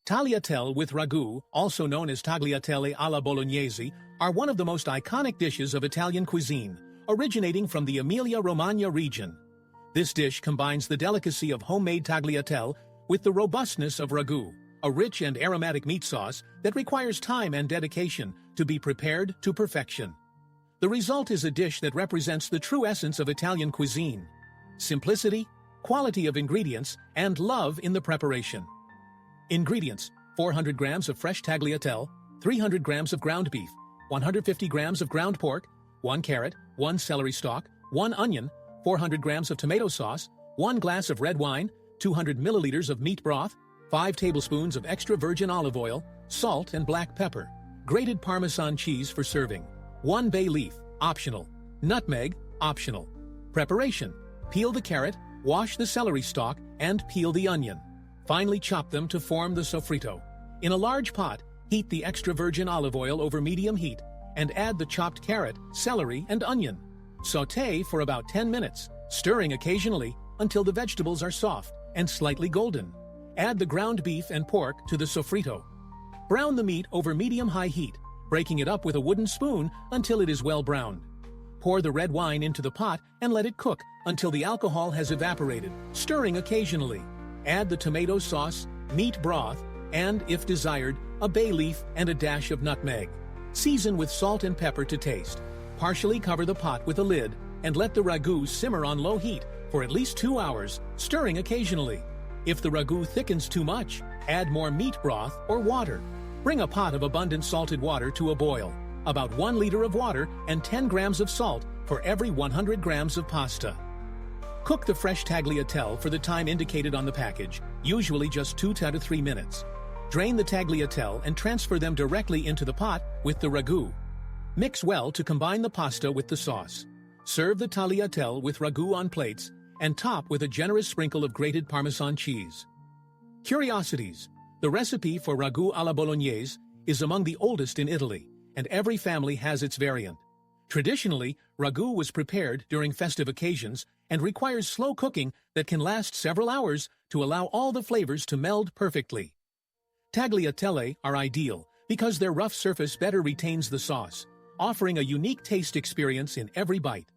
Tagliatelle with ragu, also known as tagliatelle alla bolognese, are one of the most iconic dishes of Italian cuisine, originating from the Emilia-Romagna region. This dish combines the delicacy of homemade tagliatelle with the robustness of ragu, a rich and aromatic meat sauce that requires time and dedication to be prepared to perfection. The result is a dish that represents the true essence of Italian cuisine: simplicity, quality of ingredients, and love in the preparation. Ingredients: 400 grams of fresh tagliatelle, 300 grams of ground beef, 150 grams of ground pork, 1 carrot, 1 celery stalk, 1 onion, 400 grams of tomato sauce, 1 glass of red wine, 200 milliliters of meat broth, 5 tablespoons of extra virgin olive oil, salt and black pepper, grated Parmesan cheese for serving, 1 bay leaf, optional, nutmeg, optional. Preparation: peel the carrot, wash the celery stalk, and peel the onion. Finally chop them to form the sofrito. In a large pot, heat the extra virgin olive oil over medium heat and add the chopped carrot, celery, and onion. Sauté for about 10 minutes, stirring occasionally until the vegetables are soft and slightly golden. Add the ground beef and pork to the sofrito. Brown the meat over medium-high heat, breaking it up with a wooden spoon until it is well browned. Pour the red wine into the pot and let it cook until the alcohol has evaporated, stirring occasionally. Add the tomato sauce, meat broth, and, if desired, a bay leaf and a dash of nutmeg. Season with salt and pepper to taste. Partially cover the pot with a lid and let the ragu simmer on low heat for at least 2 hours, stirring occasionally. If the ragu thickens too much, add more meat broth or water. Bring a pot of abundant salted water to a boil, about 1 liter of water and 10 grams of salt for every 100 grams of pasta. Cook the fresh tagliatelle for the time indicated on the package, usually just 2 to 3 minutes. Drain the tagliatelle and transfer them directly into the pot with the ragu. Mix well to combine the pasta with the sauce. Serve the tagliatelle with ragu on plates and top with a generous sprinkle of grated Parmesan cheese. Curiosities: the recipe for ragu alla bolognese is among the oldest in Italy, and every family has its variant. Traditionally, ragu was prepared during festive occasions and requires slow cooking that can last several hours to allow all the flavors to meld perfectly. Tagliatelle are ideal because their rough surface better retains the sauce, offering a unique taste experience in every bite.